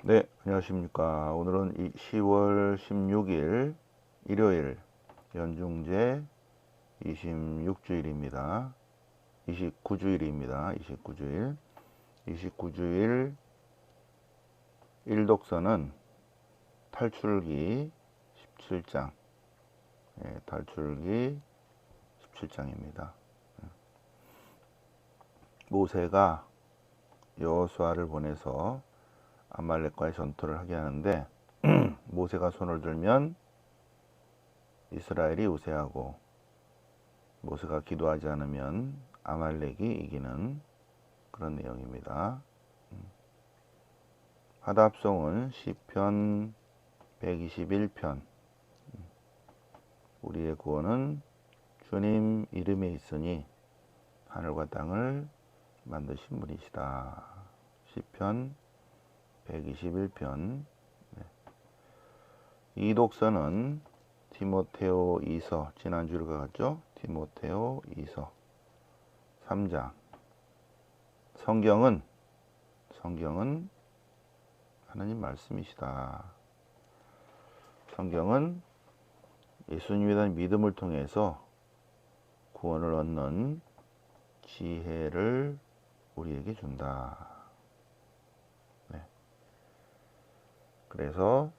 네, 안녕하십니까. 오늘은 10월 16일 일요일 연중제 26주일입니다. 29주일입니다. 29주일. 29주일 일독서는 탈출기 17장. 탈출기 17장입니다. 모세가 여호수아를 보내서 아말렉과의 전투를 하게 하는데 모세가 손을 들면 이스라엘이 우세하고 모세가 기도하지 않으면 아말렉이 이기는 그런 내용입니다. 화답송은 시편 121편. 우리의 구원은 주님 이름에 있으니 하늘과 땅을 만드신 분이시다. 시편 121편. 이독서는 디모데오 2서, 지난주를 같죠? 디모데오 2서 3장. 성경은 하나님 말씀이시다. 성경은 예수님에 대한 믿음을 통해서 구원을 얻는 지혜를 우리에게 준다. 그래서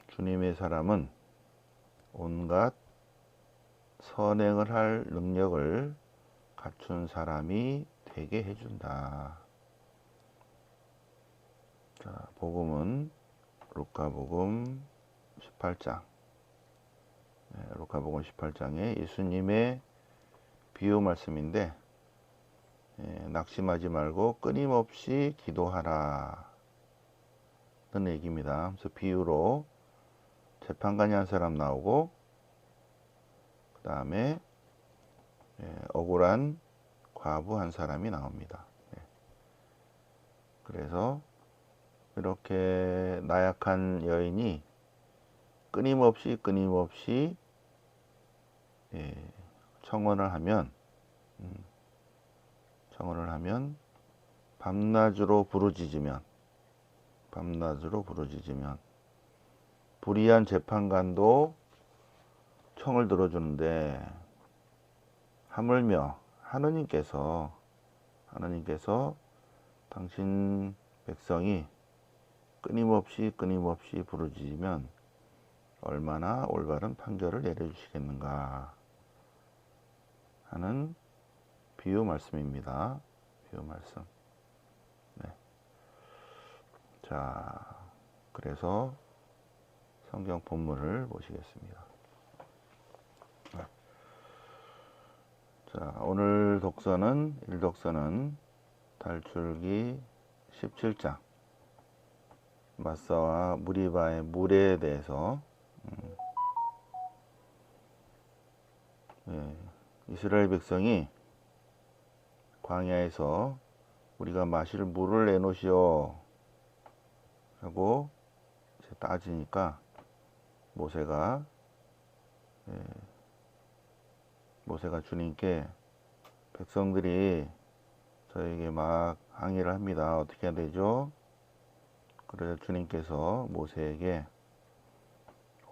주님의 사람은 온갖 선행을 할 능력을 갖춘 사람이 되게 해준다. 자, 복음은 루카복음 18장. 루카복음 18장에 예수님의 비유 말씀인데, 낙심하지 말고 끊임없이 기도하라 는 얘기입니다. 그래서 비유로 재판관이 한 사람 나오고, 그 다음에 억울한 과부 한 사람이 나옵니다. 그래서 이렇게 나약한 여인이 끊임없이 청원을 하면 밤낮으로 부르짖으면 불의한 재판관도 청을 들어주는데, 하물며 하느님께서 당신 백성이 끊임없이 부르짖으면 얼마나 올바른 판결을 내려주시겠는가 하는 비유 말씀입니다. 비유 말씀. 자, 그래서 성경 본문을 보시겠습니다. 자, 오늘 일독서는 탈출기 17장, 마사와 무리바의 물에 대해서 이스라엘 백성이 광야에서 우리가 마실 물을 내놓으시오 하고 따지니까 모세가 주님께 백성들이 저에게 막 항의를 합니다. 어떻게 해야 되죠? 그래서 주님께서 모세에게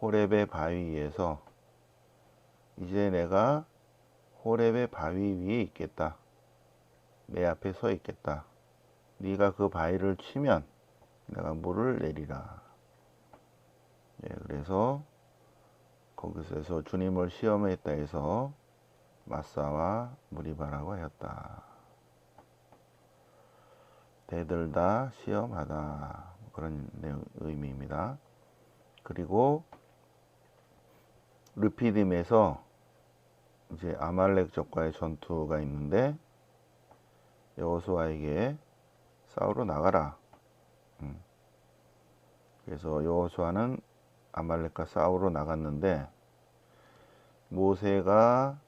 호렙의 바위 위에서 이제 내가 호렙의 바위 위에 있겠다. 내 앞에 서 있겠다. 네가 그 바위를 치면 내가 물을 내리라. 그래서 거기서 주님을 시험했다 해서 마사와 무리바라고 하였다. 대들다, 시험하다, 그런 의미입니다. 그리고 르피딤에서 이제 아말렉족과의 전투가 있는데, 여호수아에게 싸우러 나가라. 그래서 여호수아는 아말렉과 싸우러 나갔는데, 모세가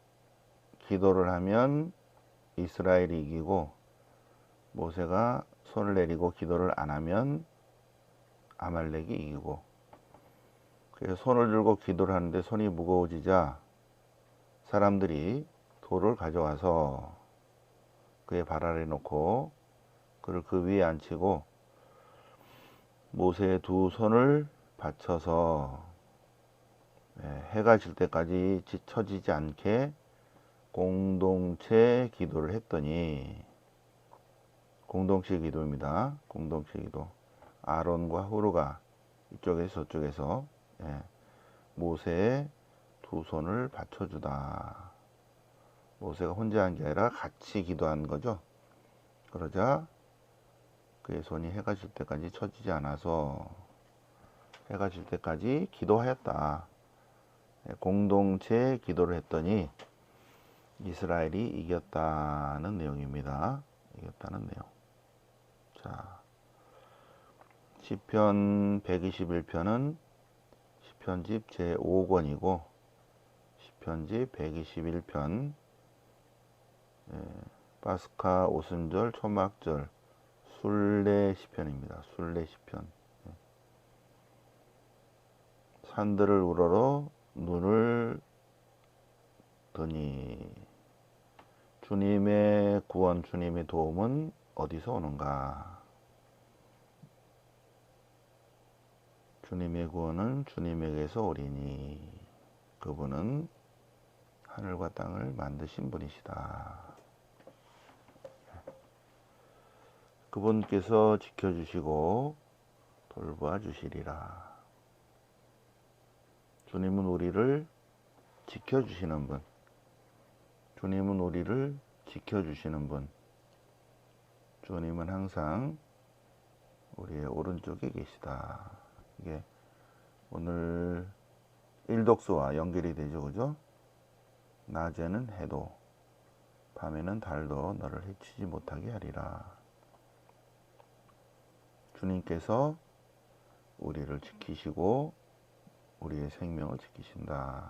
기도를 하면 이스라엘이 이기고, 모세가 손을 내리고 기도를 안 하면 아말렉이 이기고, 그래서 손을 들고 기도를 하는데 손이 무거워지자 사람들이 돌을 가져와서 그의 발 아래 놓고 그를 그 위에 앉히고 모세의 두 손을 받쳐서 해가 질 때까지 지쳐지지 않게 공동체 기도를 했더니, 공동체 기도입니다. 공동체 기도. 아론과 후르가 이쪽에서 저쪽에서 모세의 두 손을 받쳐주다. 모세가 혼자 한 게 아니라 같이 기도한 거죠. 그러자 그의 손이 해가 질 때까지 처지지 않아서 해가 질 때까지 기도하였다. 공동체 기도를 했더니 이스라엘이 이겼다는 내용입니다. 이겼다는 내용. 자, 시편 121편은 시편집 제5권이고 시편집 121편 파스카, 오순절, 초막절, 순례 시편입니다. 순례 시편. 산들을 우러러 눈을 드니 주님의 구원, 주님의 도움은 어디서 오는가? 주님의 구원은 주님에게서 오리니 그분은 하늘과 땅을 만드신 분이시다. 그분께서 지켜주시고 돌봐 주시리라. 주님은 우리를 지켜주시는 분. 주님은 우리를 지켜주시는 분. 주님은 항상 우리의 오른쪽에 계시다. 이게 오늘 일독수와 연결이 되죠, 그죠? 낮에는 해도 밤에는 달도 너를 해치지 못하게 하리라. 주님께서 우리를 지키시고 우리의 생명을 지키신다는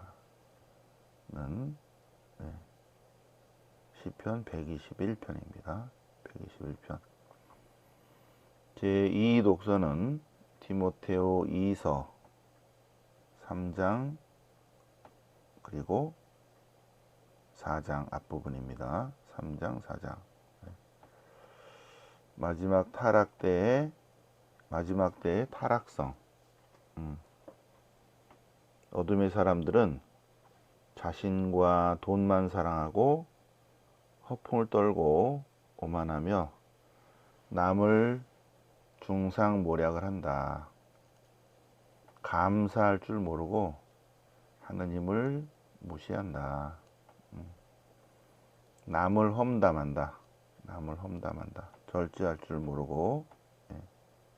시편 121편입니다. 121편. 제2 독서는 디모데오 2서 3장 그리고 4장 앞부분입니다. 3장 4장. 마지막 때의 타락성. 어둠의 사람들은 자신과 돈만 사랑하고 허풍을 떨고 오만하며 남을 중상모략을 한다. 감사할 줄 모르고 하느님을 무시한다. 남을 험담한다. 남을 험담한다. 절제할 줄 모르고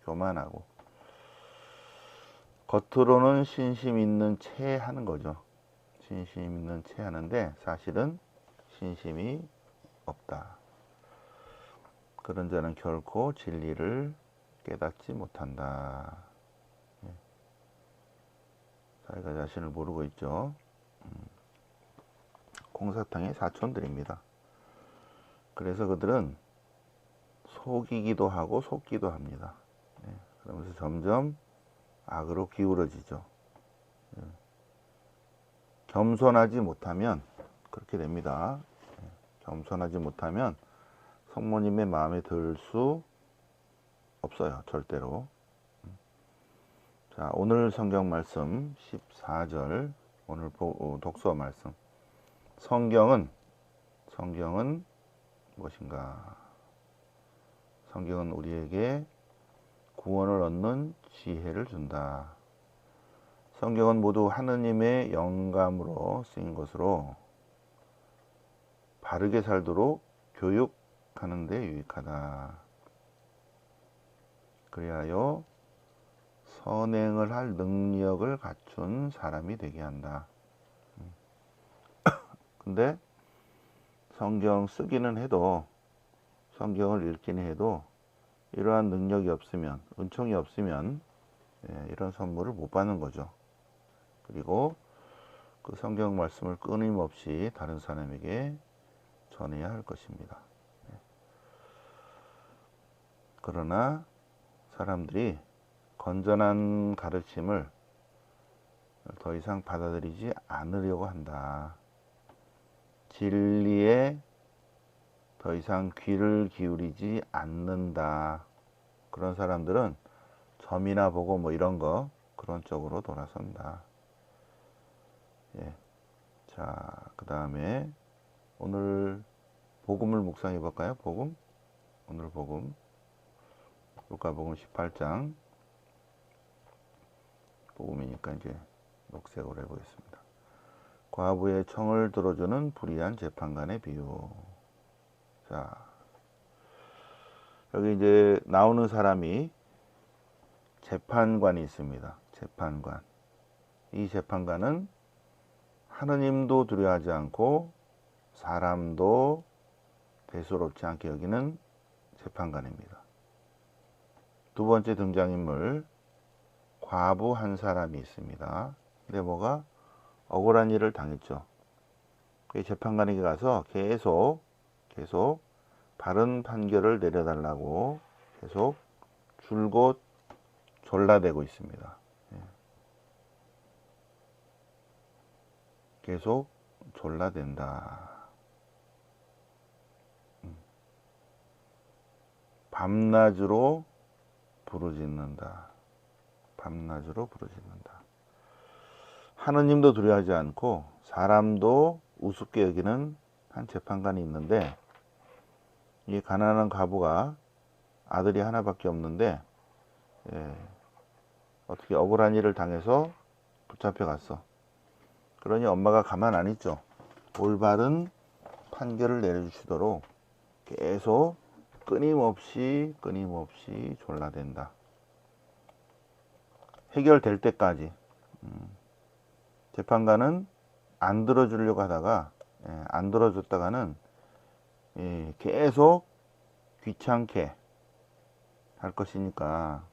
교만하고 겉으로는 신심 있는 채 하는 거죠. 신심 있는 채 하는데 사실은 신심이 없다. 그런 자는 결코 진리를 깨닫지 못한다. 자기가 자신을 모르고 있죠. 콩사탕의 사촌들입니다. 그래서 그들은 속이기도 하고 속기도 합니다. 그러면서 점점 악으로 기울어지죠. 겸손하지 못하면 그렇게 됩니다. 겸손하지 못하면 성모님의 마음에 들 수 없어요. 절대로. 자, 오늘 성경 말씀 14절 오늘 독서 말씀. 성경은 무엇인가? 성경은 우리에게 구원을 얻는 지혜를 준다. 성경은 모두 하느님의 영감으로 쓰인 것으로 바르게 살도록 교육하는 데 유익하다. 그리하여 선행을 할 능력을 갖춘 사람이 되게 한다. 근데 성경 쓰기는 해도 성경을 읽기는 해도 이러한 능력이 없으면 은총이 없으면 이런 선물을 못 받는 거죠. 그리고 그 성경 말씀을 끊임없이 다른 사람에게 전해야 할 것입니다. 그러나 사람들이 건전한 가르침을 더 이상 받아들이지 않으려고 한다. 진리에 더 이상 귀를 기울이지 않는다. 그런 사람들은 점이나 보고 뭐 이런 거 그런 쪽으로 돌아선다. 예. 자, 그 다음에 오늘 복음을 묵상해 볼까요? 복음. 오늘 복음. 루카복음 18장. 복음이니까 이제 녹색으로 해보겠습니다. 과부의 청을 들어주는 불의한 재판관의 비유. 자, 여기 이제 나오는 사람이 재판관이 있습니다. 재판관. 이 재판관은 하느님도 두려워하지 않고 사람도 대수롭지 않게 여기는 재판관입니다. 두 번째 등장인물, 과부 한 사람이 있습니다. 근데 뭐가 억울한 일을 당했죠. 재판관에게 가서 계속 바른 판결을 내려달라고 계속 줄곧 졸라대고 있습니다. 계속 졸라댄다. 밤낮으로 부르짖는다. 밤낮으로 부르짖는다. 하느님도 두려워하지 않고 사람도 우습게 여기는 한 재판관이 있는데, 이 가난한 과부가 아들이 하나밖에 없는데 어떻게 억울한 일을 당해서 붙잡혀 갔어. 그러니 엄마가 가만 안 있죠. 올바른 판결을 내려주시도록 계속 끊임없이 졸라댄다. 해결될 때까지. 재판관은 안 들어주려고 하다가 안 들어줬다가는 계속 귀찮게 할 것이니까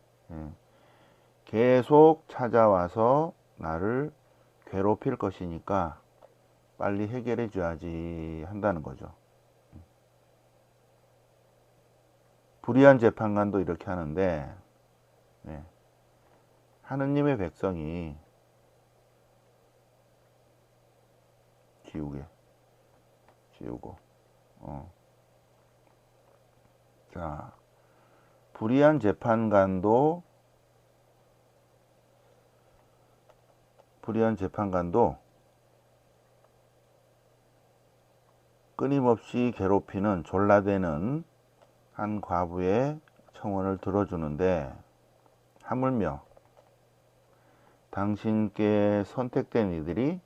계속 찾아와서 나를 괴롭힐 것이니까 빨리 해결해 줘야지 한다는 거죠. 불의한 재판관도 이렇게 하는데, 하느님의 백성이 지우고 자, 불의한 재판관도 끊임없이 괴롭히는 졸라대는 한 과부의 청원을 들어주는데, 하물며 당신께 선택된 이들이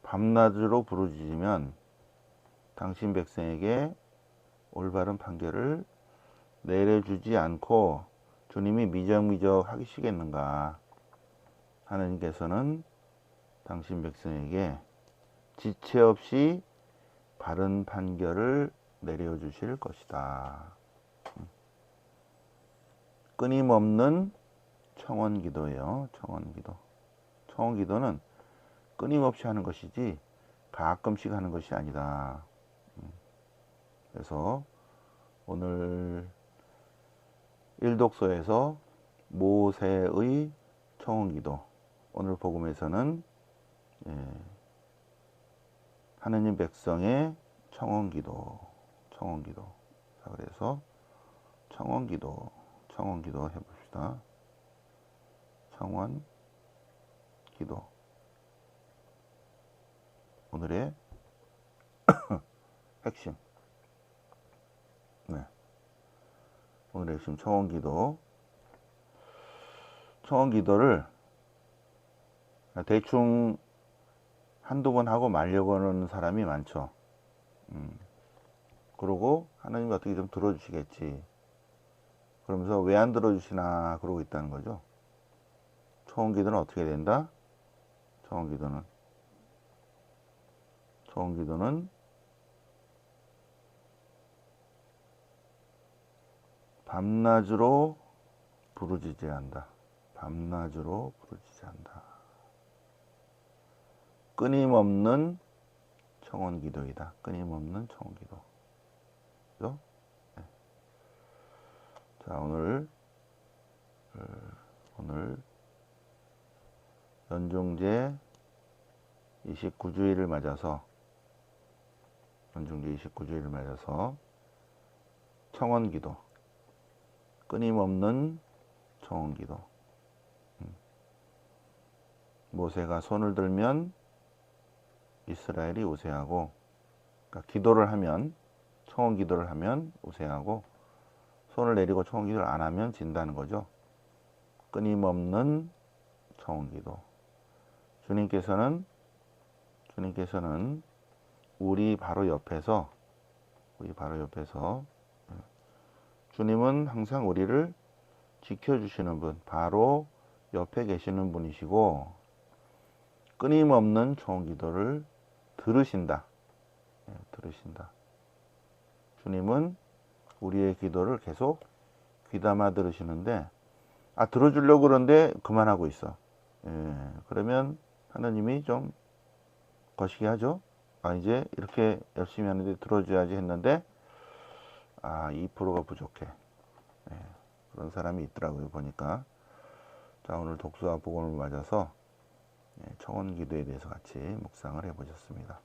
밤낮으로 부르짖으면 당신 백성에게 올바른 판결을 내려주지 않고 주님이 미적미적 하시겠는가. 하느님께서는 당신 백성에게 지체 없이 바른 판결을 내려주실 것이다. 끊임없는 청원기도예요. 청원기도는 끊임없이 하는 것이지 가끔씩 하는 것이 아니다. 그래서 오늘 일독서에서 모세의 청원기도, 오늘 복음에서는 하느님 백성의 청원기도. 자, 그래서 청원기도 해봅시다. 청원기도. 오늘의 핵심. 오늘의 핵심 청원기도를 대충 한두 번 하고 말려고 하는 사람이 많죠. 그러고 하나님이 어떻게 좀 들어주시겠지. 그러면서 왜 안 들어주시나 그러고 있다는 거죠. 청원기도는 어떻게 된다? 청원기도는 밤낮으로 부르짖어야 한다. 끊임없는 청원기도이다. 끊임없는 청원기도. 그죠? 자, 오늘 연중제 29주일을 맞아서 청원기도, 끊임없는 청원기도. 모세가 손을 들면 이스라엘이 우세하고, 그러니까 기도를 하면, 청원기도를 하면 우세하고, 손을 내리고 청원기도를 안 하면 진다는 거죠. 끊임없는 청원기도. 주님께서는 우리 바로 옆에서 주님은 항상 우리를 지켜주시는 분, 바로 옆에 계시는 분이시고, 끊임없는 청원기도를 들으신다. 들으신다. 주님은 우리의 기도를 계속 귀담아 들으시는데, 들어주려고 그러는데 그만하고 있어. 그러면 하나님이 좀 거시기 하죠. 이제 이렇게 열심히 하는데 들어줘야지 했는데 2%가 부족해. 그런 사람이 있더라고요, 보니까. 자, 오늘 독수와 복음을 맞아서 청원기도에 대해서 같이 묵상을 해보셨습니다.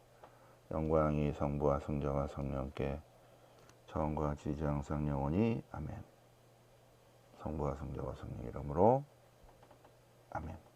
영광이 성부와 성자와 성령께 처음과 같이 이제 항상 영원히 아멘. 성부와 성자와 성령 이름으로 아멘.